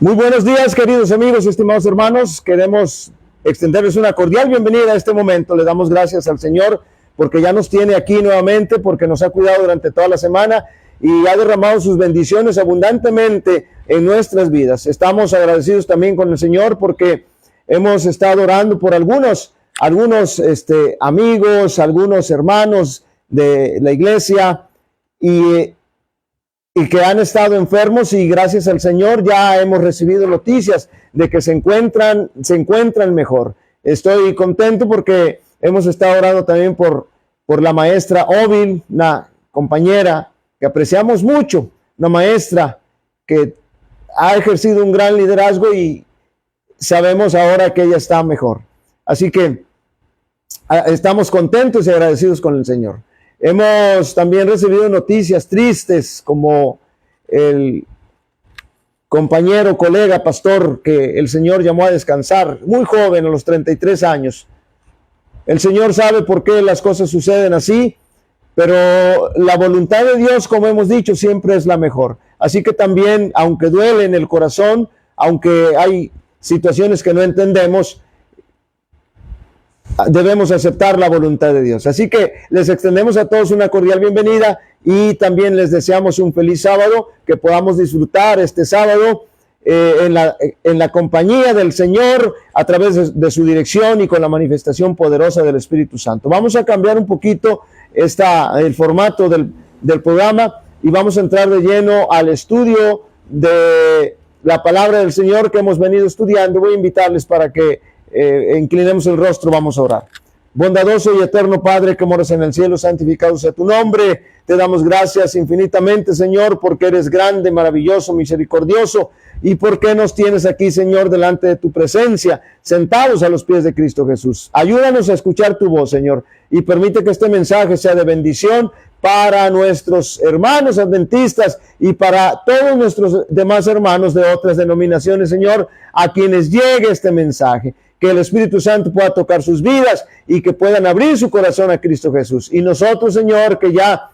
Muy buenos días, queridos amigos, estimados hermanos. Queremos extenderles una cordial bienvenida a este momento. Le damos gracias al Señor porque ya nos tiene aquí nuevamente, porque nos ha cuidado durante toda la semana y ha derramado sus bendiciones abundantemente en nuestras vidas. Estamos agradecidos también con el Señor porque hemos estado orando por algunos amigos, algunos hermanos de la iglesia y que han estado enfermos, y gracias al Señor ya hemos recibido noticias de que se encuentran mejor. Estoy contento porque hemos estado orando también por la maestra Ovil, una compañera que apreciamos mucho, una maestra que ha ejercido un gran liderazgo y sabemos ahora que ella está mejor. Así que estamos contentos y agradecidos con el Señor. Hemos también recibido noticias tristes, como el compañero, colega, pastor que el Señor llamó a descansar, muy joven, a los 33 años. El Señor sabe por qué las cosas suceden así, pero la voluntad de Dios, como hemos dicho, siempre es la mejor. Así que también, aunque duele en el corazón, aunque hay situaciones que no entendemos, debemos aceptar la voluntad de Dios. Así que les extendemos a todos una cordial bienvenida y también les deseamos un feliz sábado, que podamos disfrutar este sábado en la compañía del Señor a través de su dirección y con la manifestación poderosa del Espíritu Santo. Vamos a cambiar un poquito el formato del programa y vamos a entrar de lleno al estudio de la palabra del Señor que hemos venido estudiando. Voy a invitarles para que inclinemos el rostro, vamos a orar. Bondadoso y eterno Padre que moras en el cielo, santificado sea tu nombre. Te damos gracias infinitamente, Señor, porque eres grande, maravilloso, misericordioso, y porque nos tienes aquí, Señor, delante de tu presencia, sentados a los pies de Cristo Jesús. Ayúdanos a escuchar tu voz, Señor, y permite que este mensaje sea de bendición para nuestros hermanos adventistas y para todos nuestros demás hermanos de otras denominaciones, Señor, a quienes llegue este mensaje. Que el Espíritu Santo pueda tocar sus vidas y que puedan abrir su corazón a Cristo Jesús. Y nosotros, Señor, que ya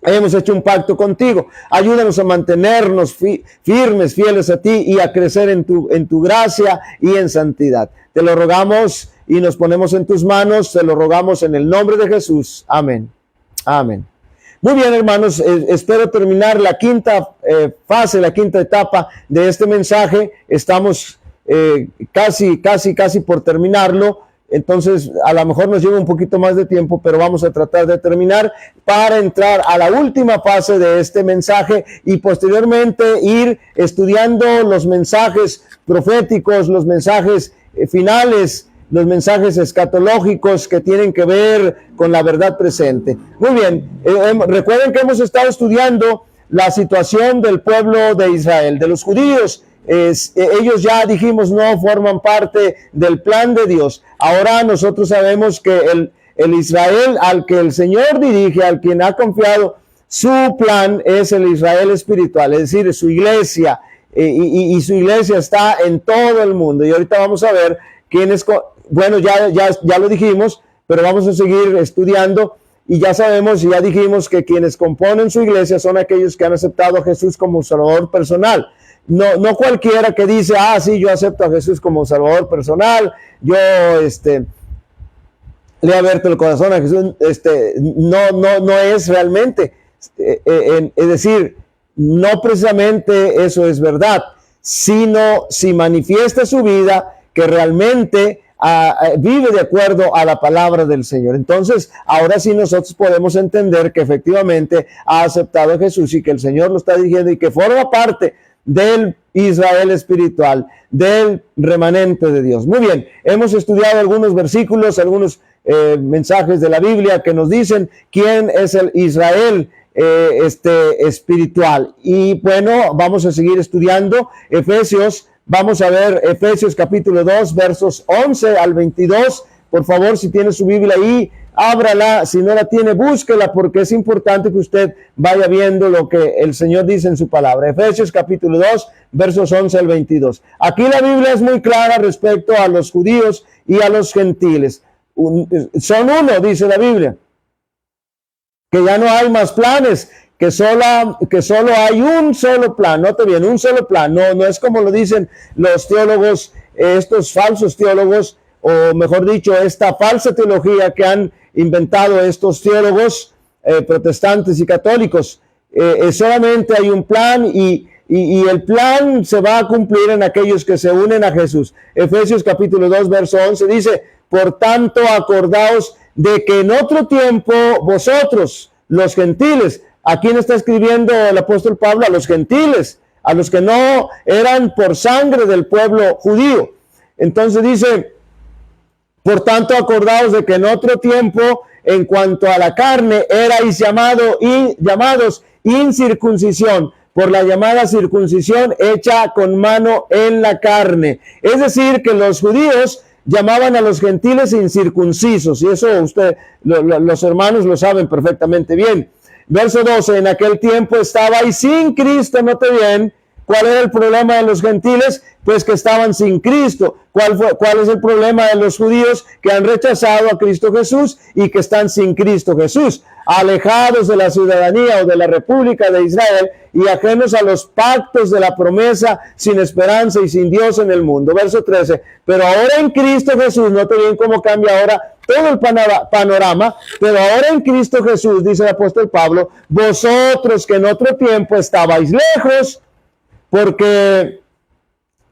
hemos hecho un pacto contigo, ayúdanos a mantenernos firmes, fieles a ti y a crecer en tu gracia y en santidad. Te lo rogamos y nos ponemos en tus manos. Te lo rogamos en el nombre de Jesús. Amén. Amén. Muy bien, hermanos, espero terminar la quinta fase, la quinta etapa de este mensaje. Estamos casi por terminarlo, entonces a lo mejor nos lleva un poquito más de tiempo, pero vamos a tratar de terminar para entrar a la última fase de este mensaje y posteriormente ir estudiando los mensajes proféticos, los mensajes finales, los mensajes escatológicos que tienen que ver con la verdad presente. Muy bien, recuerden que hemos estado estudiando la situación del pueblo de Israel, de los judíos. Ellos ya dijimos no forman parte del plan de Dios. Ahora nosotros sabemos que el Israel al que el Señor dirige, al quien ha confiado su plan, es el Israel espiritual, es decir, su iglesia, y su iglesia está en todo el mundo. Y ahorita vamos a ver quiénes, bueno, ya lo dijimos, pero vamos a seguir estudiando. Y ya sabemos y ya dijimos que quienes componen su iglesia son aquellos que han aceptado a Jesús como Salvador personal. No cualquiera que dice, sí, yo acepto a Jesús como Salvador personal, yo le he abierto el corazón a Jesús, no es realmente, es decir, no precisamente eso es verdad, sino si manifiesta su vida que realmente vive de acuerdo a la palabra del Señor. Entonces, ahora sí nosotros podemos entender que efectivamente ha aceptado a Jesús y que el Señor lo está dirigiendo y que forma parte del Israel espiritual, del remanente de Dios. Muy bien, hemos estudiado algunos versículos, algunos mensajes de la Biblia que nos dicen quién es el Israel espiritual. Y bueno, vamos a seguir estudiando Efesios. Vamos a ver Efesios capítulo 2, versos 11 al 22. Por favor, si tiene su Biblia ahí, ábrala. Si no la tiene, búsquela, porque es importante que usted vaya viendo lo que el Señor dice en su palabra. Efesios capítulo 2, versos 11 al 22. Aquí la Biblia es muy clara respecto a los judíos y a los gentiles. Son uno, dice la Biblia. Que ya no hay más planes, que solo hay un solo plan. Note bien, un solo plan. No es como lo dicen los teólogos, estos falsos teólogos, o mejor dicho, esta falsa teología que han inventado estos teólogos protestantes y católicos. Solamente hay un plan y el plan se va a cumplir en aquellos que se unen a Jesús. Efesios capítulo 2, verso 11 dice: por tanto, acordaos de que en otro tiempo vosotros, los gentiles, ¿a quién está escribiendo el apóstol Pablo? A los gentiles, a los que no eran por sangre del pueblo judío. Entonces dice: por tanto, acordaos de que en otro tiempo, en cuanto a la carne, erais llamados incircuncisión, por la llamada circuncisión hecha con mano en la carne. Es decir, que los judíos llamaban a los gentiles incircuncisos, y eso los hermanos lo saben perfectamente bien. Verso 12, en aquel tiempo estabais sin Cristo. Note bien, ¿cuál era el problema de los gentiles? Pues que estaban sin Cristo. ¿Cuál es el problema de los judíos? Que han rechazado a Cristo Jesús y que están sin Cristo Jesús, alejados de la ciudadanía o de la República de Israel y ajenos a los pactos de la promesa, sin esperanza y sin Dios en el mundo. Verso 13, pero ahora en Cristo Jesús, note bien cómo cambia ahora todo el panorama, pero ahora en Cristo Jesús, dice el apóstol Pablo, vosotros que en otro tiempo estabais lejos, porque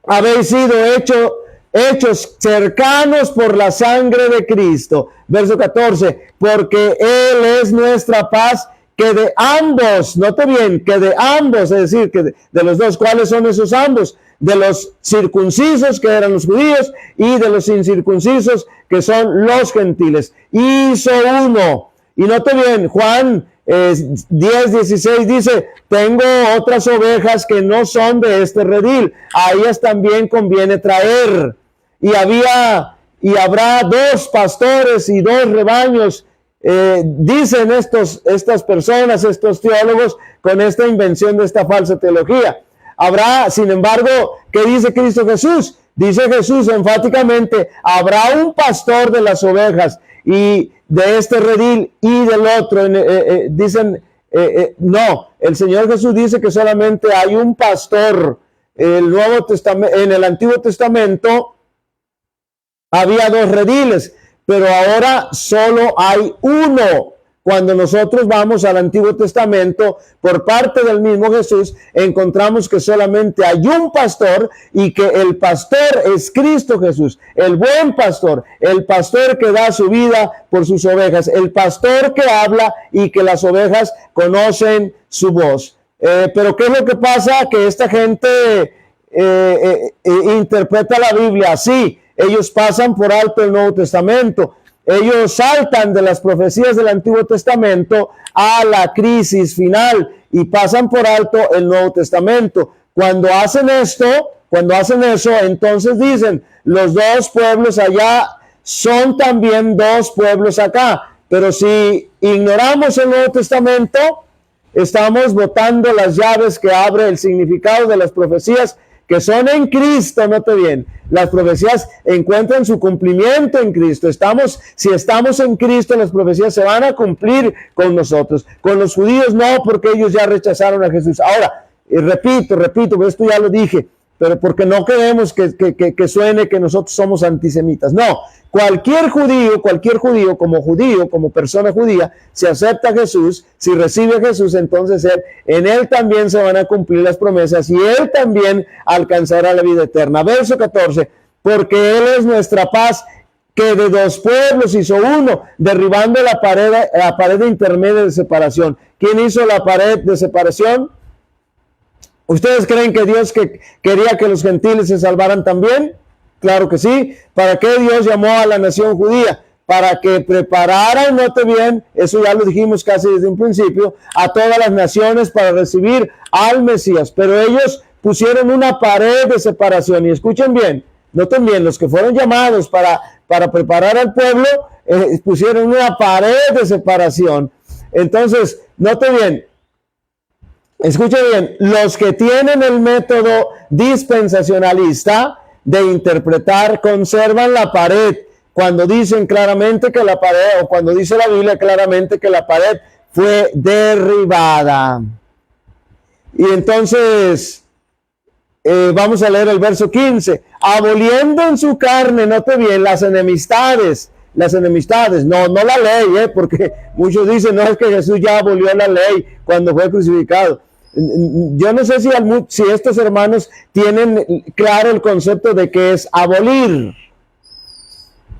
habéis sido hechos cercanos por la sangre de Cristo. Verso 14, porque Él es nuestra paz, que de ambos, note bien, que de ambos, es decir, que de los dos. ¿Cuáles son esos ambos? De los circuncisos, que eran los judíos, y de los incircuncisos, que son los gentiles. Hizo uno. Y note bien, Juan 10:16 dice: tengo otras ovejas que no son de este redil, a ellas también conviene traer. Y habrá 2 pastores y 2 rebaños, dicen estas personas, estos teólogos, con esta invención de esta falsa teología. Habrá, sin embargo, ¿qué dice Cristo Jesús? Dice Jesús enfáticamente: habrá un pastor de las ovejas, y de este redil y del otro. No, el Señor Jesús dice que solamente hay un pastor. En el Antiguo Testamento había 2 rediles, pero ahora solo hay uno. Cuando nosotros vamos al Antiguo Testamento, por parte del mismo Jesús, encontramos que solamente hay un pastor, y que el pastor es Cristo Jesús, el buen pastor, el pastor que da su vida por sus ovejas, el pastor que habla y que las ovejas conocen su voz. Pero ¿qué es lo que pasa? Que esta gente interpreta la Biblia así. Ellos pasan por alto el Nuevo Testamento. Ellos saltan de las profecías del Antiguo Testamento a la crisis final y pasan por alto el Nuevo Testamento. Cuando hacen eso, entonces dicen: los 2 pueblos allá son también 2 pueblos acá. Pero si ignoramos el Nuevo Testamento, estamos botando las llaves que abre el significado de las profecías que son en Cristo. Note bien, las profecías encuentran su cumplimiento en Cristo. Si estamos en Cristo, las profecías se van a cumplir con nosotros. Con los judíos no, porque ellos ya rechazaron a Jesús. Ahora, repito, esto ya lo dije, pero porque no queremos que suene que nosotros somos antisemitas. No, cualquier judío, como persona judía, si acepta a Jesús, si recibe a Jesús, entonces en él también se van a cumplir las promesas y él también alcanzará la vida eterna. Verso 14, porque Él es nuestra paz, que de 2 pueblos hizo uno, derribando la pared intermedia de separación. ¿Quién hizo la pared de separación? ¿Ustedes creen que Dios quería que los gentiles se salvaran también? Claro que sí. ¿Para qué Dios llamó a la nación judía? Para que prepararan, note bien, eso ya lo dijimos casi desde un principio, a todas las naciones para recibir al Mesías. Pero ellos pusieron una pared de separación. Y escuchen bien, noten bien, los que fueron llamados para preparar al pueblo, pusieron una pared de separación. Entonces, note bien, escuche bien, los que tienen el método dispensacionalista de interpretar conservan la pared cuando dicen claramente que la pared, o cuando dice la Biblia claramente que la pared fue derribada. Y entonces vamos a leer el verso 15. Aboliendo en su carne, note bien, las enemistades, no la ley, porque muchos dicen, no, es que Jesús ya abolió la ley cuando fue crucificado. Yo no sé si estos hermanos tienen claro el concepto de que es abolir.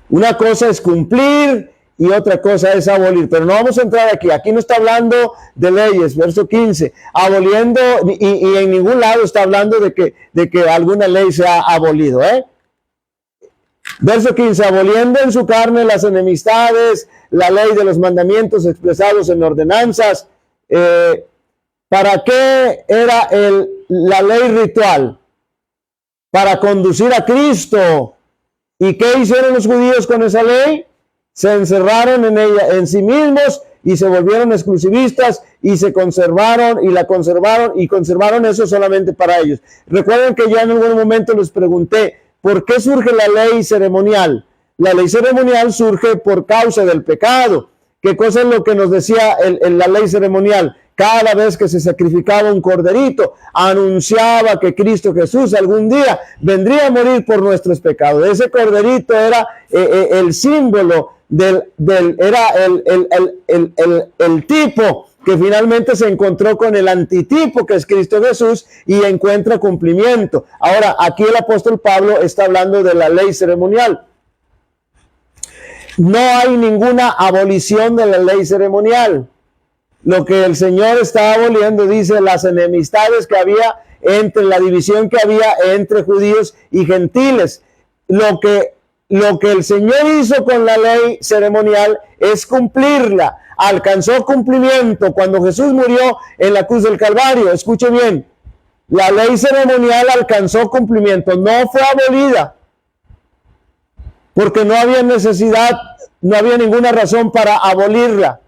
Una cosa es cumplir y otra cosa es abolir, pero no vamos a entrar aquí no está hablando de leyes, verso 15, aboliendo, y en ningún lado está hablando de que alguna ley se ha abolido, Verso 15, aboliendo en su carne las enemistades, la ley de los mandamientos expresados en ordenanzas. ¿Para qué era la ley ritual? Para conducir a Cristo. ¿Y qué hicieron los judíos con esa ley? Se encerraron en ella, en sí mismos, y se volvieron exclusivistas, y conservaron eso solamente para ellos. Recuerden que ya en algún momento les pregunté, ¿por qué surge la ley ceremonial? La ley ceremonial surge por causa del pecado. ¿Qué cosa es lo que nos decía la ley ceremonial? Cada vez que se sacrificaba un corderito, anunciaba que Cristo Jesús algún día vendría a morir por nuestros pecados. Ese corderito era el símbolo era el tipo que finalmente se encontró con el antitipo, que es Cristo Jesús, y encuentra cumplimiento. Ahora, aquí el apóstol Pablo está hablando de la ley ceremonial. No hay ninguna abolición de la ley ceremonial. Lo que el Señor está aboliendo, dice, las enemistades que había la división que había entre judíos y gentiles. Lo que el Señor hizo con la ley ceremonial es cumplirla. Alcanzó cumplimiento cuando Jesús murió en la cruz del Calvario. Escuche bien, la ley ceremonial alcanzó cumplimiento, no fue abolida, porque no había necesidad, no había ninguna razón para abolirla.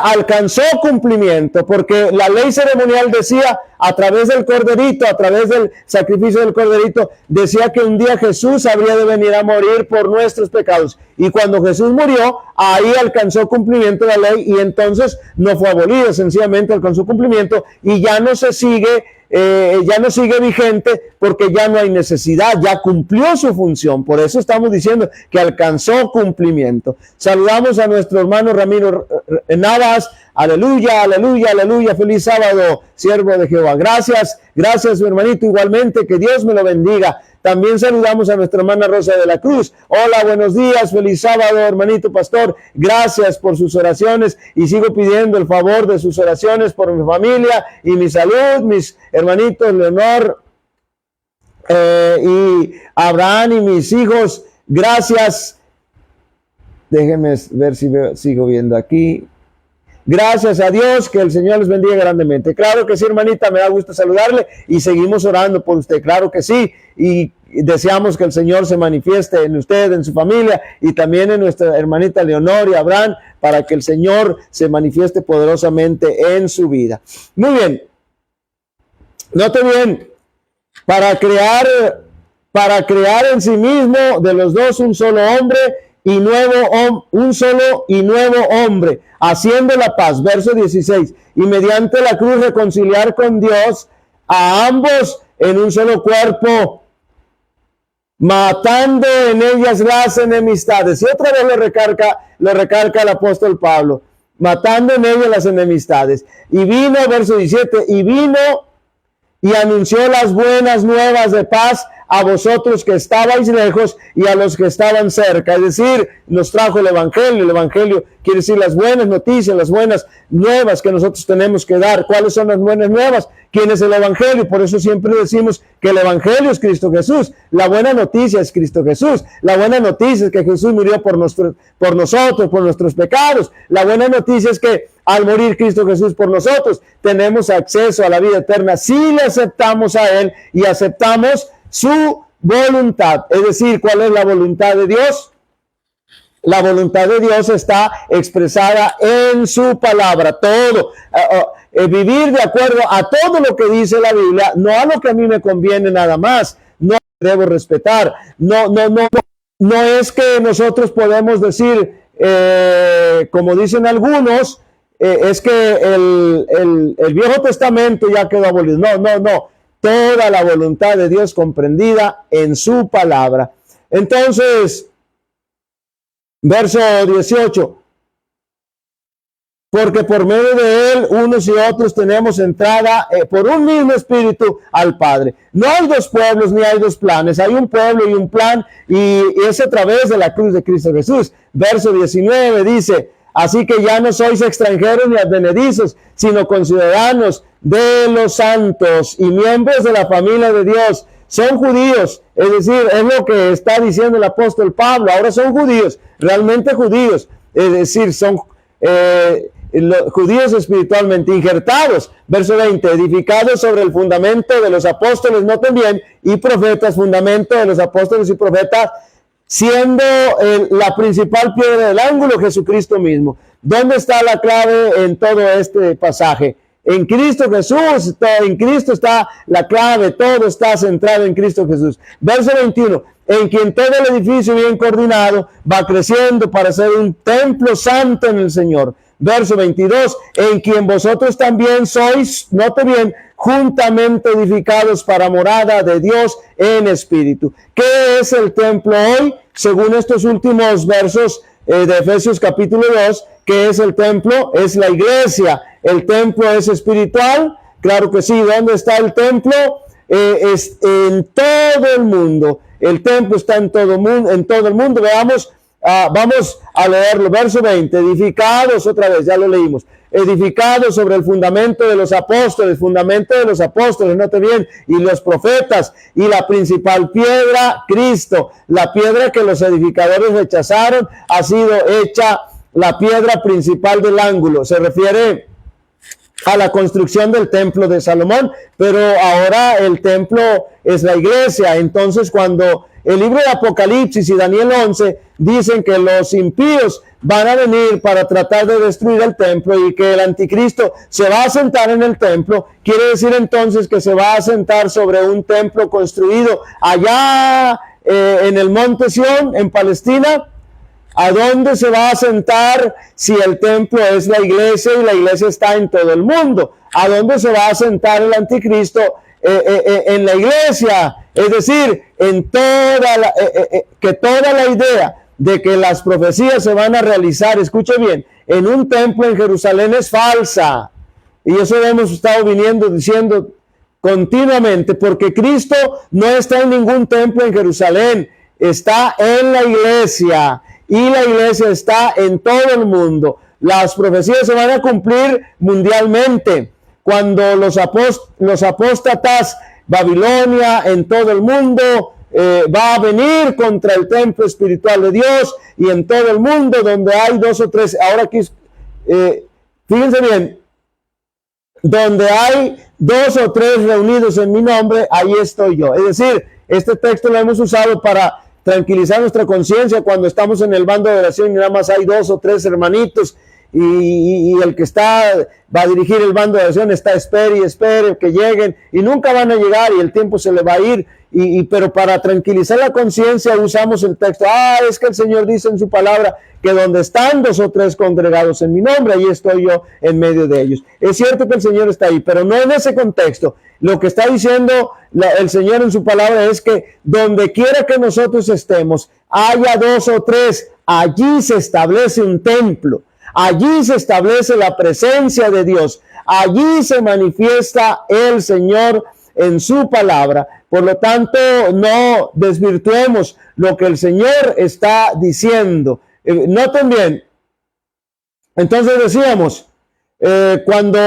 Alcanzó cumplimiento, porque la ley ceremonial decía, a través del corderito, a través del sacrificio del corderito, decía que un día Jesús habría de venir a morir por nuestros pecados. Y cuando Jesús murió, ahí alcanzó cumplimiento la ley, y entonces no fue abolida, sencillamente alcanzó cumplimiento, y ya no sigue vigente, porque ya no hay necesidad, ya cumplió su función. Por eso estamos diciendo que alcanzó cumplimiento. Saludamos a nuestro hermano Ramiro Navas. Aleluya, aleluya, aleluya. Feliz sábado, siervo de Jehová. Gracias, mi hermanito, igualmente, que Dios me lo bendiga. También saludamos a nuestra hermana Rosa de la Cruz. Hola, buenos días, feliz sábado, hermanito pastor. Gracias por sus oraciones, y sigo pidiendo el favor de sus oraciones por mi familia y mi salud, mis hermanitos Leonor y Abraham y mis hijos. Gracias. Déjenme ver si sigo viendo aquí. Gracias a Dios, que el Señor les bendiga grandemente. Claro que sí, hermanita, me da gusto saludarle, y seguimos orando por usted, claro que sí, y deseamos que el Señor se manifieste en usted, en su familia, y también en nuestra hermanita Leonor y Abraham, para que el Señor se manifieste poderosamente en su vida. Muy bien, note bien, para crear en sí mismo de los dos un solo hombre, un solo y nuevo hombre, haciendo la paz. Verso 16, y mediante la cruz reconciliar con Dios a ambos en un solo cuerpo, matando en ellas las enemistades. Y otra vez lo recalca el apóstol Pablo, matando en ellas las enemistades. Y vino, verso 17, y vino y anunció las buenas nuevas de paz a vosotros que estabais lejos y a los que estaban cerca. Es decir, nos trajo el Evangelio. El Evangelio quiere decir las buenas noticias, las buenas nuevas que nosotros tenemos que dar. ¿Cuáles son las buenas nuevas? ¿Quién es el Evangelio? Por eso siempre decimos que el Evangelio es Cristo Jesús. La buena noticia es Cristo Jesús. La buena noticia es que Jesús murió por nosotros, por nuestros pecados. La buena noticia es que al morir Cristo Jesús por nosotros, tenemos acceso a la vida eterna si le aceptamos a Él y aceptamos su voluntad. Es decir, ¿cuál es la voluntad de Dios? La voluntad de Dios está expresada en su palabra. Todo, vivir de acuerdo a todo lo que dice la Biblia, no a lo que a mí me conviene nada más, no debo respetar. No es que nosotros podemos decir, como dicen algunos, es que el Viejo Testamento ya quedó abolido. No. Toda la voluntad de Dios comprendida en su palabra. Entonces, verso 18. Porque por medio de él, unos y otros tenemos entrada por un mismo espíritu al Padre. No hay dos pueblos ni hay dos planes. Hay un pueblo y un plan, y es a través de la cruz de Cristo Jesús. Verso 19 dice: así que ya no sois extranjeros ni advenedizos, sino conciudadanos de los santos y miembros de la familia de Dios. Son judíos, es decir, es lo que está diciendo el apóstol Pablo. Ahora son judíos, realmente judíos, es decir, son los judíos espiritualmente injertados. Verso 20: edificados sobre el fundamento de los apóstoles, noten bien, y profetas, fundamento de los apóstoles y profetas, siendo la principal piedra del ángulo Jesucristo mismo. ¿Dónde está la clave en todo este pasaje? En Cristo Jesús. En Cristo está la clave, todo está centrado en Cristo Jesús. Verso 21: en quien todo el edificio bien coordinado va creciendo para ser un templo santo en el Señor. Verso 22: en quien vosotros también sois, note bien, juntamente edificados para morada de Dios en espíritu. ¿Qué es el templo hoy? Según estos últimos versos de Efesios capítulo 2, ¿qué es el templo? Es la iglesia. ¿El templo es espiritual? Claro que sí. ¿Dónde está el templo? Es en todo el mundo. El templo está en todo el mundo. Veamos, vamos a leerlo. Verso 20: edificados, otra vez, ya lo leímos. Edificados sobre el fundamento de los apóstoles, note bien, y los profetas, y la principal piedra, Cristo. La piedra que los edificadores rechazaron ha sido hecha la piedra principal del ángulo. Se refiere a la construcción del templo de Salomón, pero ahora el templo es la iglesia. Entonces, cuando el libro de Apocalipsis y Daniel 11 dicen que los impíos van a venir para tratar de destruir el templo y que el anticristo se va a sentar en el templo, quiere decir entonces que se va a sentar sobre un templo construido allá en el monte Sión, en Palestina. ¿A dónde se va a sentar si el templo es la iglesia y la iglesia está en todo el mundo? ¿A dónde se va a sentar el anticristo? En la iglesia. Es decir, en que toda la idea de que las profecías se van a realizar, escuche bien, en un templo en Jerusalén es falsa. Y eso lo hemos estado diciendo continuamente, porque Cristo no está en ningún templo en Jerusalén, está en la iglesia. Y la iglesia está en todo el mundo. Las profecías se van a cumplir mundialmente. Cuando los apóstatas, Babilonia, en todo el mundo, va a venir contra el templo espiritual de Dios, y en todo el mundo donde hay dos o tres, ahora aquí, fíjense bien, donde hay dos o tres reunidos en mi nombre, ahí estoy yo. Es decir, este texto lo hemos usado para tranquilizar nuestra conciencia cuando estamos en el bando de oración y nada más hay dos o tres hermanitos, y el que va a dirigir el bando de oración está espere que lleguen, y nunca van a llegar, y el tiempo se le va a ir, pero para tranquilizar la conciencia usamos el texto. Es que el Señor dice en su palabra que donde están dos o tres congregados en mi nombre, ahí estoy yo en medio de ellos. Es cierto que el Señor está ahí, pero no en ese contexto. Lo que está diciendo el Señor en su palabra es que donde quiera que nosotros estemos, haya dos o tres, allí se establece un templo, allí se establece la presencia de Dios, allí se manifiesta el Señor en su palabra. Por lo tanto, no desvirtuemos lo que el Señor está diciendo. Noten bien, entonces decíamos, cuando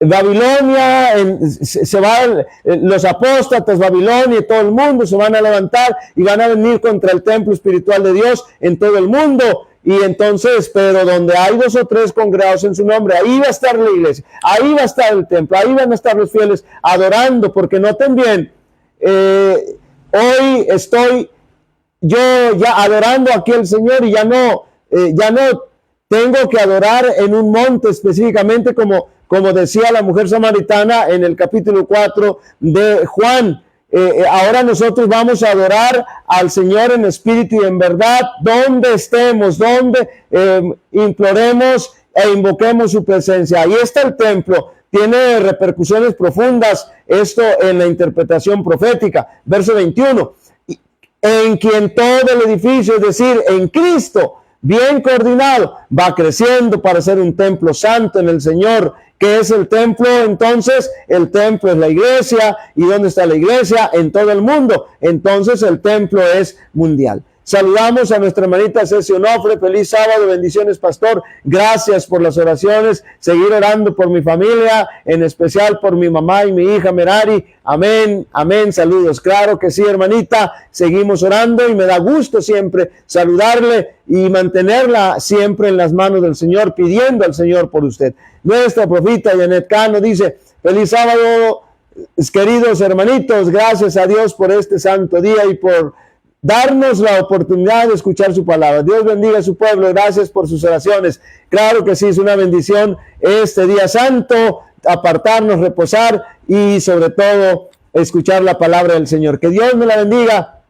Babilonia, se van los apóstatas, Babilonia y todo el mundo se van a levantar y van a venir contra el templo espiritual de Dios en todo el mundo. Y entonces, pero donde hay dos o tres congregados en su nombre, ahí va a estar la iglesia, ahí va a estar el templo, ahí van a estar los fieles adorando, porque noten bien, hoy estoy yo ya adorando aquí al Señor y ya no tengo que adorar en un monte específicamente como decía la mujer samaritana en el capítulo 4 de Juan. ahora nosotros vamos a adorar al Señor en espíritu y en verdad, donde estemos, donde imploremos e invoquemos su presencia. Ahí está el templo. Tiene repercusiones profundas esto en la interpretación profética. Verso 21. En quien todo el edificio, es decir, en Cristo, bien coordinado, va creciendo para ser un templo santo en el Señor. ¿Qué es el templo? Entonces, el templo es la iglesia. ¿Y dónde está la iglesia? En todo el mundo. Entonces, el templo es mundial. Saludamos a nuestra hermanita Ceci Onofre. Feliz sábado, bendiciones, pastor. Gracias por las oraciones. Seguir orando por mi familia, en especial por mi mamá y mi hija Merari. Amén, amén. Saludos. Claro que sí, hermanita. Seguimos orando y me da gusto siempre saludarle y mantenerla siempre en las manos del Señor, pidiendo al Señor por usted. Nuestra profeta Janet Cano dice: feliz sábado, queridos hermanitos. Gracias a Dios por este santo día y por darnos la oportunidad de escuchar su palabra. Dios bendiga a su pueblo. Gracias por sus oraciones. Claro que sí, es una bendición este día santo, apartarnos, reposar y sobre todo escuchar la palabra del Señor. Que Dios me la bendiga,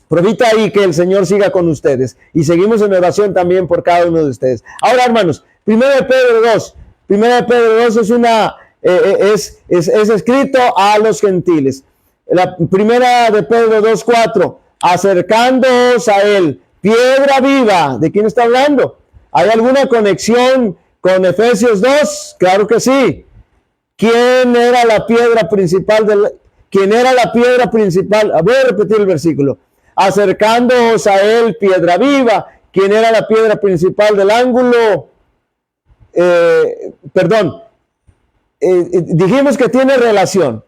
profita, y que el Señor siga con ustedes. Y seguimos en oración también por cada uno de ustedes. Ahora, hermanos, Primera de Pedro 2 es escrito a los gentiles. La Primera de Pedro 2:4. Acercándoos a él, piedra viva. ¿De quién está hablando? ¿Hay alguna conexión con Efesios 2? Claro que sí. ¿Quién era la piedra principal? ¿Quién era la piedra principal? Voy a repetir el versículo. Acercándoos a él, piedra viva. ¿Quién era la piedra principal del ángulo? Dijimos que tiene relación.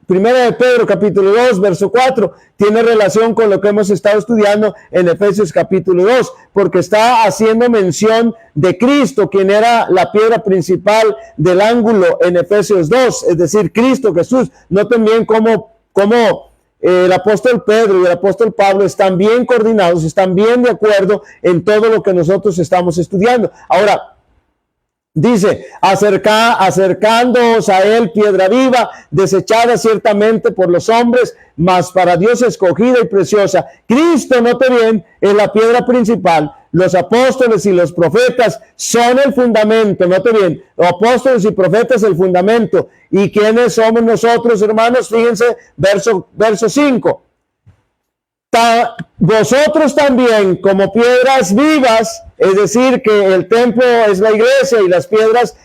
Primera de Pedro capítulo 2 verso 4 tiene relación con lo que hemos estado estudiando en Efesios capítulo 2, porque está haciendo mención de Cristo, quien era la piedra principal del ángulo en Efesios 2, es decir, Cristo Jesús. Noten bien cómo el apóstol Pedro y el apóstol Pablo están bien coordinados, están bien de acuerdo en todo lo que nosotros estamos estudiando. Ahora, dice: acercándoos a él, piedra viva, desechada ciertamente por los hombres, mas para Dios escogida y preciosa. Cristo, note bien, es la piedra principal. Los apóstoles y los profetas son el fundamento. Note bien, los apóstoles y profetas el fundamento. ¿Y quiénes somos nosotros, hermanos? Fíjense, verso 5. Vosotros también, como piedras vivas, es decir, que el templo es la iglesia y las piedras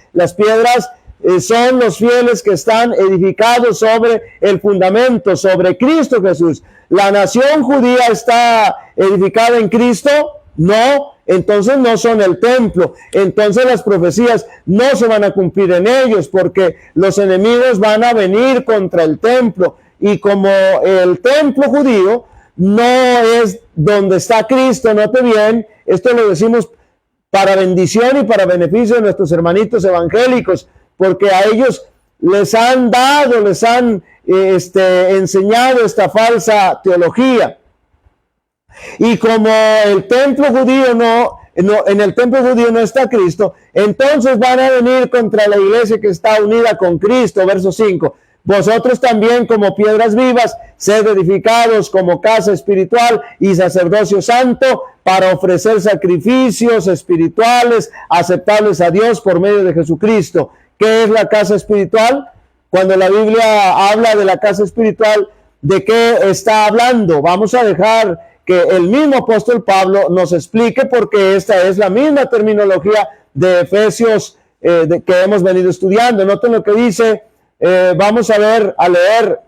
son los fieles que están edificados sobre el fundamento, sobre Cristo Jesús. ¿La nación judía está edificada en Cristo? No, entonces no son el templo. Entonces las profecías no se van a cumplir en ellos, porque los enemigos van a venir contra el templo. Y como el templo judío no es donde está Cristo, note bien, esto lo decimos para bendición y para beneficio de nuestros hermanitos evangélicos, porque a ellos les han enseñado esta falsa teología. Y como el templo judío en el templo judío no está Cristo, entonces van a venir contra la iglesia que está unida con Cristo. Verso 5. Vosotros también, como piedras vivas, sed edificados como casa espiritual y sacerdocio santo, para ofrecer sacrificios espirituales aceptables a Dios por medio de Jesucristo. ¿Qué es la casa espiritual? Cuando la Biblia habla de la casa espiritual, ¿de qué está hablando? Vamos a dejar que el mismo apóstol Pablo nos explique, porque esta es la misma terminología de Efesios que hemos venido estudiando. Noten lo que dice. Vamos a leer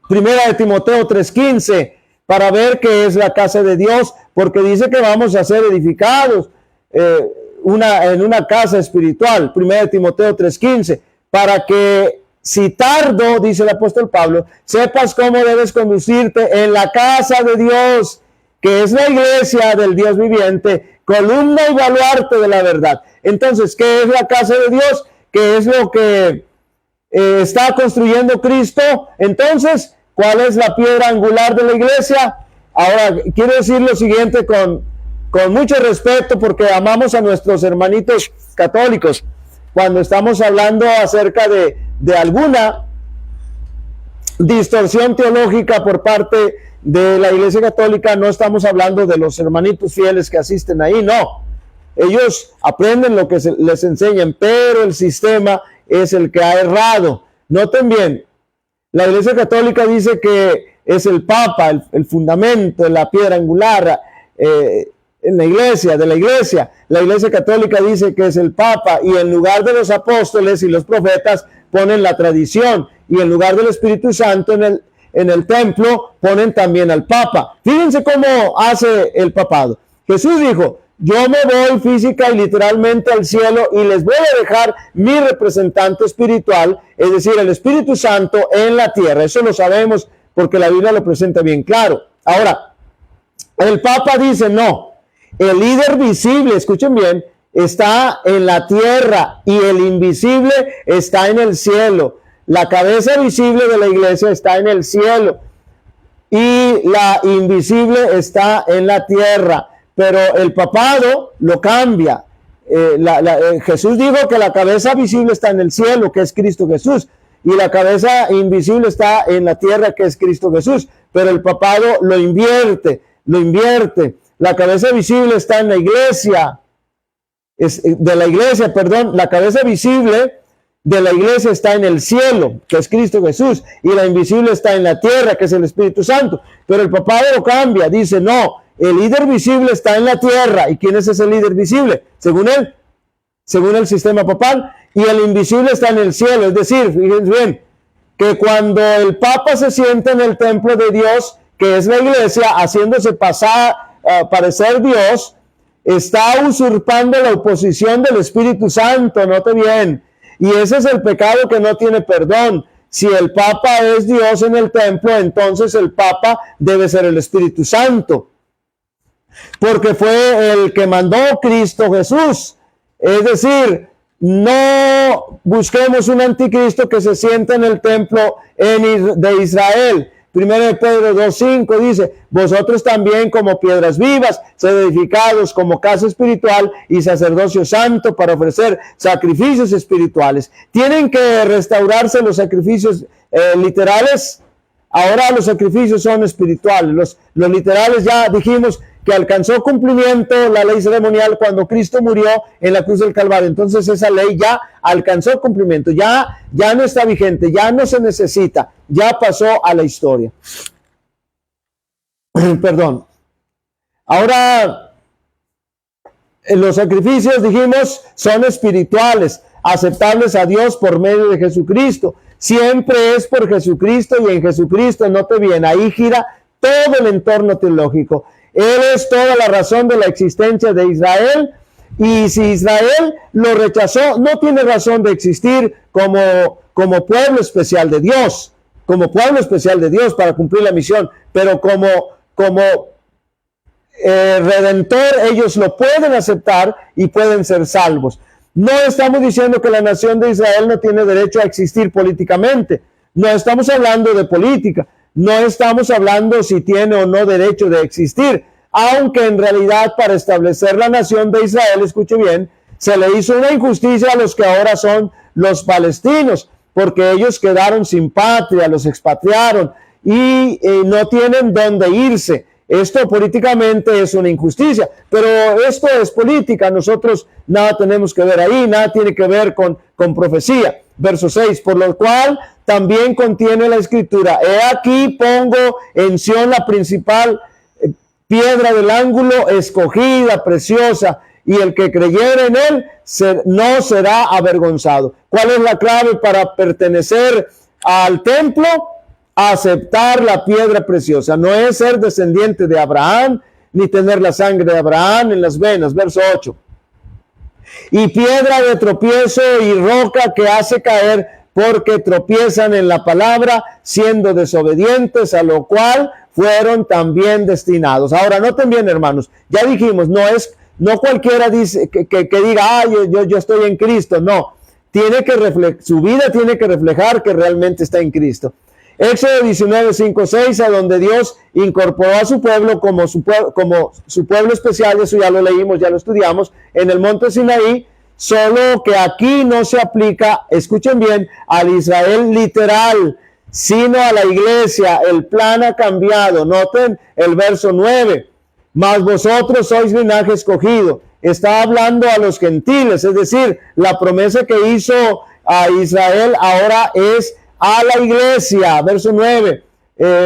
Primera de Timoteo 3:15 para ver qué es la casa de Dios, porque dice que vamos a ser edificados en una casa espiritual. Primera de Timoteo 3:15, para que si tardo, dice el apóstol Pablo, sepas cómo debes conducirte en la casa de Dios, que es la iglesia del Dios viviente, columna y baluarte de la verdad. Entonces, ¿qué es la casa de Dios? ¿Qué es lo que está construyendo Cristo? Entonces, ¿cuál es la piedra angular de la iglesia? Ahora, quiero decir lo siguiente con mucho respeto, porque amamos a nuestros hermanitos católicos. Cuando estamos hablando acerca de alguna distorsión teológica por parte de la Iglesia Católica. No estamos hablando de los hermanitos fieles que asisten ahí, no. Ellos aprenden lo que les enseñan, pero el sistema es el que ha errado. Noten bien, la Iglesia Católica dice que es el Papa, el fundamento, la piedra angular en la iglesia, de la iglesia. La Iglesia Católica dice que es el Papa, y en lugar de los apóstoles y los profetas ponen la tradición, y en lugar del Espíritu Santo en el templo ponen también al Papa. Fíjense cómo hace el papado. Jesús dijo: yo me voy física y literalmente al cielo y les voy a dejar mi representante espiritual, es decir, el Espíritu Santo en la tierra. Eso lo sabemos porque la Biblia lo presenta bien claro. Ahora, el Papa dice no, el líder visible, escuchen bien, está en la tierra y el invisible está en el cielo. La cabeza visible de la iglesia está en el cielo y la invisible está en la tierra. Pero el papado lo cambia. Jesús dijo que la cabeza visible está en el cielo, que es Cristo Jesús, y la cabeza invisible está en la tierra, que es Cristo Jesús. Pero el papado lo invierte. La cabeza visible está en la iglesia, la cabeza visible de la iglesia está en el cielo, que es Cristo Jesús, y la invisible está en la tierra, que es el Espíritu Santo. Pero el papado lo cambia, dice no, el líder visible está en la tierra. ¿Y quién es ese líder visible? Según el sistema papal. Y el invisible está en el cielo. Es decir, fíjense bien, que cuando el Papa se sienta en el templo de Dios, que es la iglesia, haciéndose parecer Dios, está usurpando la oposición del Espíritu Santo. Note bien. Y ese es el pecado que no tiene perdón. Si el Papa es Dios en el templo, entonces el Papa debe ser el Espíritu Santo, porque fue el que mandó Cristo Jesús. Es decir, no busquemos un anticristo que se sienta en el templo de Israel. 1 Pedro 2:5 dice: vosotros también, como piedras vivas, sed edificados como casa espiritual y sacerdocio santo para ofrecer sacrificios espirituales. Tienen que restaurarse los sacrificios literales. Ahora los sacrificios son espirituales. Los literales, ya dijimos que alcanzó cumplimiento la ley ceremonial cuando Cristo murió en la cruz del Calvario. Entonces esa ley ya alcanzó cumplimiento, ya no está vigente, ya no se necesita, ya pasó a la historia. Perdón. Ahora, los sacrificios, dijimos, son espirituales, aceptables a Dios por medio de Jesucristo. Siempre es por Jesucristo y en Jesucristo. Note bien, ahí gira todo el entorno teológico. Él es toda la razón de la existencia de Israel, y si Israel lo rechazó, no tiene razón de existir como pueblo especial de Dios, para cumplir la misión, pero como redentor ellos lo pueden aceptar y pueden ser salvos. No estamos diciendo que la nación de Israel no tiene derecho a existir políticamente, no estamos hablando de política. No estamos hablando si tiene o no derecho de existir, aunque en realidad para establecer la nación de Israel, escuche bien, se le hizo una injusticia a los que ahora son los palestinos, porque ellos quedaron sin patria, los expatriaron y no tienen dónde irse. Esto políticamente es una injusticia, pero esto es política. Nosotros nada tenemos que ver ahí, nada tiene que ver con profecía. Verso 6, por lo cual también contiene la escritura: he aquí pongo en Sión la principal piedra del ángulo, escogida, preciosa, y el que creyere en él no será avergonzado. ¿Cuál es la clave para pertenecer al templo? Aceptar la piedra preciosa. No es ser descendiente de Abraham, ni tener la sangre de Abraham en las venas. Verso 8. Y piedra de tropiezo y roca que hace caer, porque tropiezan en la palabra, siendo desobedientes, a lo cual fueron también destinados. Ahora, noten bien, hermanos, ya dijimos, no cualquiera dice que diga, yo estoy en Cristo. No, su vida tiene que reflejar que realmente está en Cristo. Éxodo 19, 5, 6, a donde Dios incorporó a su pueblo como su pueblo especial. Eso ya lo leímos, ya lo estudiamos, en el monte Sinaí, solo que aquí no se aplica, escuchen bien, al Israel literal, sino a la iglesia. El plan ha cambiado. Noten el verso 9. Mas vosotros sois linaje escogido. Está hablando a los gentiles, es decir, la promesa que hizo a Israel ahora es a la iglesia. Verso 9.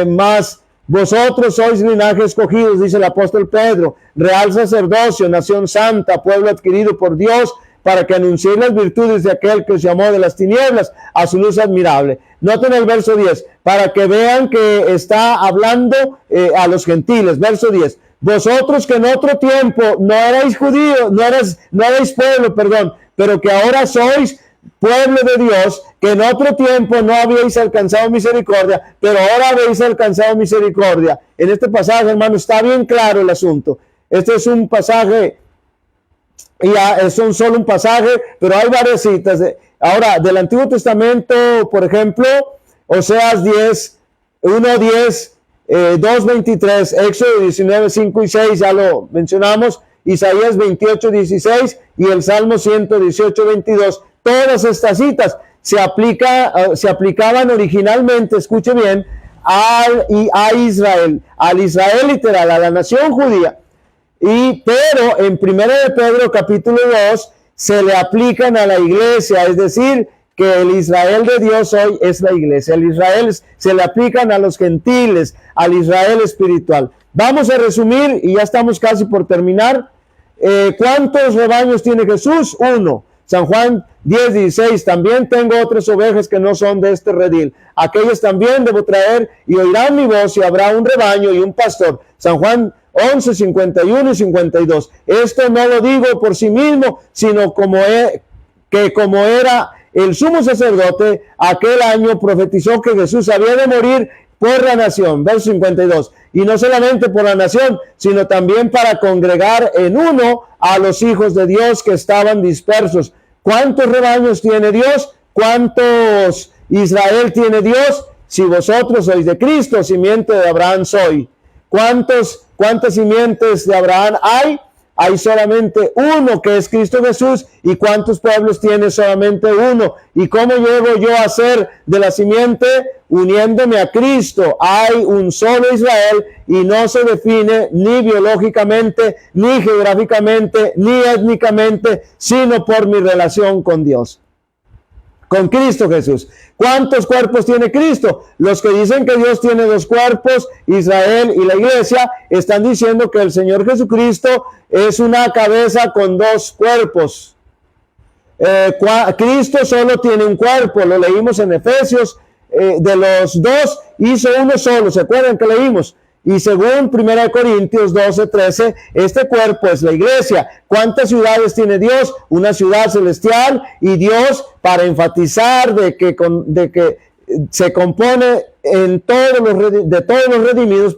Mas vosotros sois linaje escogido, dice el apóstol Pedro, real sacerdocio, nación santa, pueblo adquirido por Dios, para que anunciéis las virtudes de aquel que os llamó de las tinieblas a su luz admirable. Noten el verso 10, para que vean que está hablando a los gentiles. Verso 10. Vosotros que en otro tiempo no erais judíos, no erais pueblo, pero que ahora sois pueblo de Dios, que en otro tiempo no habíais alcanzado misericordia, pero ahora habéis alcanzado misericordia. En este pasaje, hermano, está bien claro el asunto. Este es un pasaje, es solo un pasaje, pero hay varias citas. Ahora, del Antiguo Testamento, por ejemplo, Oseas 10, 1, 10, 2, 23, Éxodo 19, 5 y 6, ya lo mencionamos, Isaías 28, 16 y el Salmo 118, 22. Todas estas citas se aplicaban originalmente, escuche bien, a Israel, al Israel literal, a la nación judía. Pero en 1 de Pedro capítulo 2 se le aplican a la iglesia, es decir, que el Israel de Dios hoy es la iglesia. El Israel se le aplican a los gentiles, al Israel espiritual. Vamos a resumir y ya estamos casi por terminar. ¿Cuántos rebaños tiene Jesús? Uno. San Juan 10, 16, también tengo otras ovejas que no son de este redil. Aquellas también debo traer y oirán mi voz y habrá un rebaño y un pastor. San Juan 11, 51 y 52. Esto no lo digo por sí mismo, sino como era el sumo sacerdote, aquel año profetizó que Jesús había de morir por la nación. Verso 52. Y no solamente por la nación, sino también para congregar en uno a los hijos de Dios que estaban dispersos. ¿Cuántos rebaños tiene Dios? ¿Cuántos Israel tiene Dios? Si vosotros sois de Cristo, simiente de Abraham soy. ¿Cuántas simientes de Abraham hay? Hay solamente uno, que es Cristo Jesús. ¿Y cuántos pueblos tiene? Solamente uno. ¿Y cómo llego yo a ser de la simiente? Uniéndome a Cristo. Hay un solo Israel y no se define ni biológicamente, ni geográficamente, ni étnicamente, sino por mi relación con Dios, con Cristo Jesús. ¿Cuántos cuerpos tiene Cristo? Los que dicen que Dios tiene dos cuerpos, Israel y la iglesia, están diciendo que el Señor Jesucristo es una cabeza con dos cuerpos. Cristo solo tiene un cuerpo, lo leímos en Efesios, de los dos hizo uno solo, ¿se acuerdan que leímos? Y según 1 Corintios 12, 13, este cuerpo es la iglesia. ¿Cuántas ciudades tiene Dios? Una ciudad celestial, y Dios, para enfatizar de que se compone de todos los redimidos,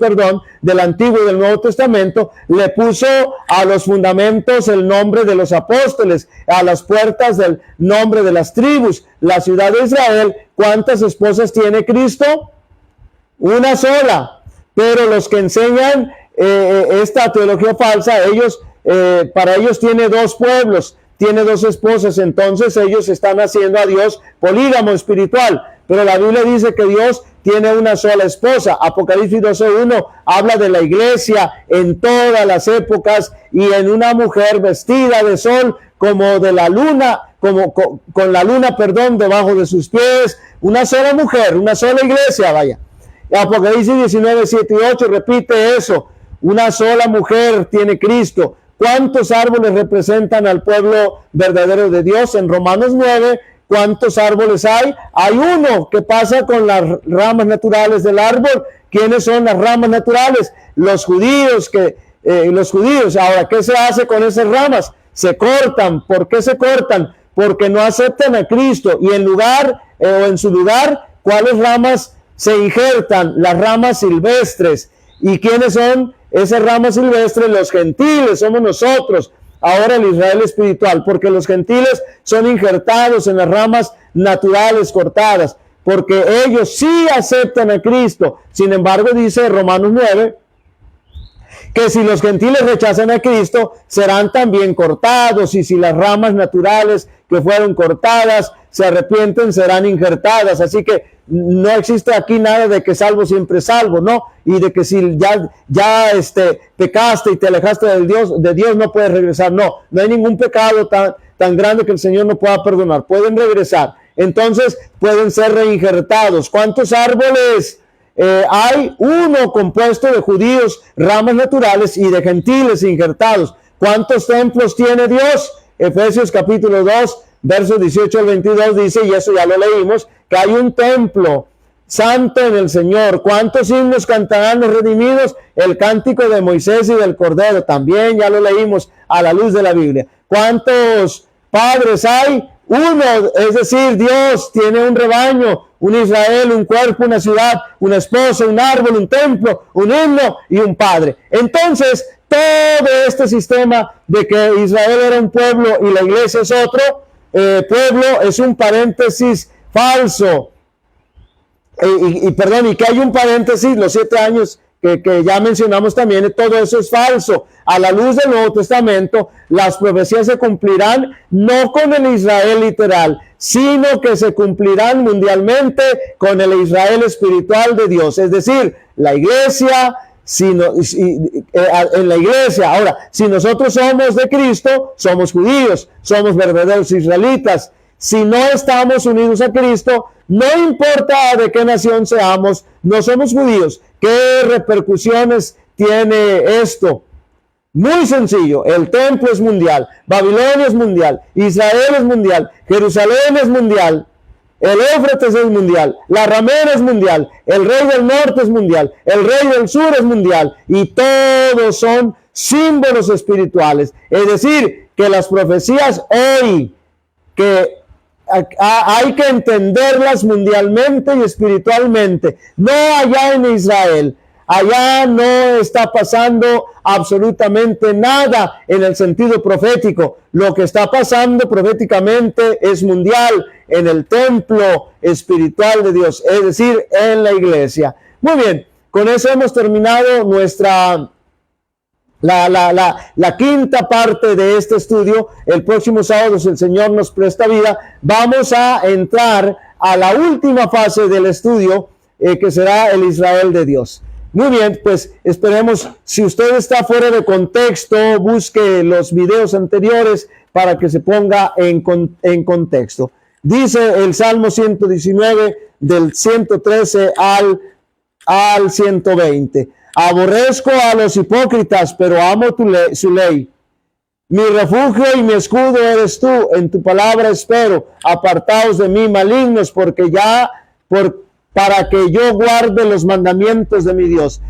del Antiguo y del Nuevo Testamento, le puso a los fundamentos el nombre de los apóstoles, a las puertas del nombre de las tribus. La ciudad de Israel, ¿cuántas esposas tiene Cristo? Una sola. Pero los que enseñan esta teología falsa, para ellos tiene dos pueblos, tiene dos esposas, entonces ellos están haciendo a Dios polígamo espiritual. Pero la Biblia dice que Dios tiene una sola esposa. Apocalipsis 12:1 habla de la iglesia en todas las épocas y en una mujer vestida de sol como de la luna, con la luna, debajo de sus pies. Una sola mujer, una sola iglesia, vaya. Apocalipsis 19, 7 y 8 repite eso. Una sola mujer tiene Cristo. ¿Cuántos árboles representan al pueblo verdadero de Dios? En Romanos 9, ¿cuántos árboles hay? Hay uno que pasa con las ramas naturales del árbol. ¿Quiénes son las ramas naturales? Los judíos. Ahora, ¿qué se hace con esas ramas? Se cortan. ¿Por qué se cortan? Porque no aceptan a Cristo. Y en su lugar, ¿cuáles ramas se injertan? Las ramas silvestres. ¿Y quiénes son esas ramas silvestres? Los gentiles, somos nosotros. Ahora el Israel espiritual, porque los gentiles son injertados en las ramas naturales cortadas, porque ellos sí aceptan a Cristo. Sin embargo, dice Romanos 9, que si los gentiles rechazan a Cristo, serán también cortados, y si las ramas naturales que fueron cortadas se arrepienten serán injertadas. Así que no existe aquí nada de que salvo siempre salvo, ¿no? Y de que si ya pecaste y te alejaste de Dios no puedes regresar. No hay ningún pecado tan grande que el Señor no pueda perdonar. Pueden regresar. Entonces pueden ser reinjertados. ¿Cuántos árboles hay? Uno compuesto de judíos, ramas naturales, y de gentiles injertados. ¿Cuántos templos tiene Dios? Efesios capítulo 2, versos 18 al 22 dice, y eso ya lo leímos, que hay un templo santo en el Señor. ¿Cuántos himnos cantarán los redimidos? El cántico de Moisés y del Cordero, también ya lo leímos a la luz de la Biblia. ¿Cuántos padres hay? Uno, es decir, Dios tiene un rebaño, un Israel, un cuerpo, una ciudad, una esposa, un árbol, un templo, un himno y un padre. Entonces, todo este sistema de que Israel era un pueblo y la iglesia es otro pueblo es un paréntesis falso. Y que hay un paréntesis, los 7 años que ya mencionamos también, todo eso es falso. A la luz del Nuevo Testamento, las profecías se cumplirán no con el Israel literal, sino que se cumplirán mundialmente con el Israel espiritual de Dios. Es decir, la iglesia, en la iglesia. Ahora, si nosotros somos de Cristo, somos judíos, somos verdaderos israelitas. Si no estamos unidos a Cristo, no importa de qué nación seamos, no somos judíos. ¿Qué repercusiones tiene esto? Muy sencillo, el templo es mundial, Babilonia es mundial, Israel es mundial, Jerusalén es mundial, el Éufrates es mundial, la ramera es mundial, el rey del norte es mundial, el rey del sur es mundial, y todos son símbolos espirituales. Es decir, que las profecías hoy, que hay que entenderlas mundialmente y espiritualmente, no allá en Israel. Allá no está pasando absolutamente nada en el sentido profético. Lo que está pasando proféticamente es mundial, en el templo espiritual de Dios, es decir, en la iglesia. Muy bien, con eso hemos terminado la quinta parte de este estudio. El próximo sábado, si el Señor nos presta vida, vamos a entrar a la última fase del estudio, que será el Israel de Dios. Muy bien, pues esperemos, si usted está fuera de contexto, busque los videos anteriores para que se ponga en contexto. Dice el Salmo 119 del 113 al 120. Aborrezco a los hipócritas, pero amo su ley. Mi refugio y mi escudo eres tú, en tu palabra espero. Apartaos de mí, malignos, para que yo guarde los mandamientos de mi Dios.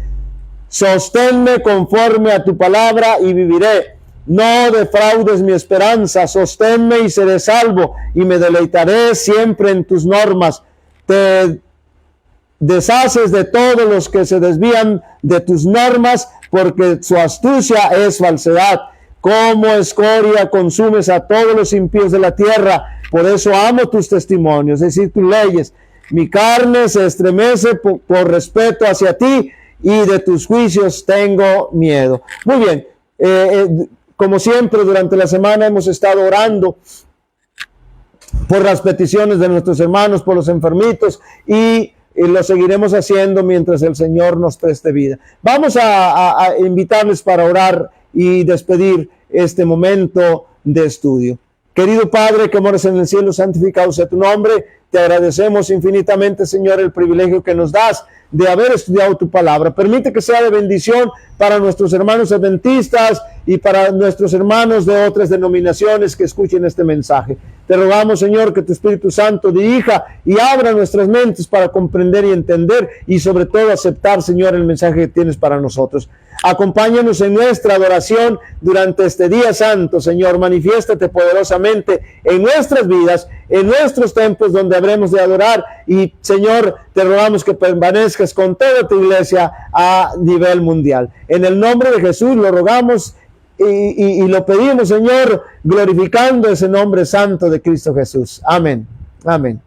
Sosténme conforme a tu palabra y viviré. No defraudes mi esperanza. Sosténme y seré salvo, y me deleitaré siempre en tus normas. Te deshaces de todos los que se desvían de tus normas, porque su astucia es falsedad. Como escoria consumes a todos los impíos de la tierra. Por eso amo tus testimonios, es decir, tus leyes. Mi carne se estremece por respeto hacia ti, y de tus juicios tengo miedo. Muy bien, como siempre durante la semana hemos estado orando por las peticiones de nuestros hermanos, por los enfermitos, y lo seguiremos haciendo mientras el Señor nos preste vida. Vamos a invitarles para orar y despedir este momento de estudio. Querido Padre que moras en el cielo, santificado sea tu nombre. Te agradecemos infinitamente, Señor, el privilegio que nos das de haber estudiado tu palabra. Permite que sea de bendición para nuestros hermanos adventistas y para nuestros hermanos de otras denominaciones que escuchen este mensaje. Te rogamos, Señor, que tu Espíritu Santo dirija y abra nuestras mentes para comprender y entender, y sobre todo aceptar, Señor, el mensaje que tienes para nosotros. Acompáñanos en nuestra adoración durante este día santo, Señor. Manifiéstate poderosamente en nuestras vidas, en nuestros templos donde habremos de adorar, y, Señor, te rogamos que permanezcas con toda tu iglesia a nivel mundial. En el nombre de Jesús lo rogamos y lo pedimos, Señor, glorificando ese nombre santo de Cristo Jesús. Amén. Amén.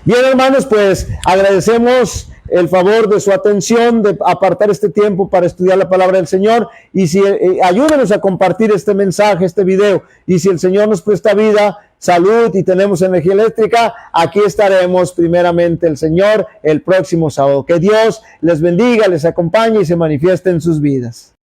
Bien, hermanos, pues agradecemos el favor de su atención, de apartar este tiempo para estudiar la palabra del Señor, y si ayúdenos a compartir este mensaje, este video, y si el Señor nos presta vida, salud y tenemos energía eléctrica, aquí estaremos primeramente el Señor el próximo sábado. Que Dios les bendiga, les acompañe y se manifieste en sus vidas.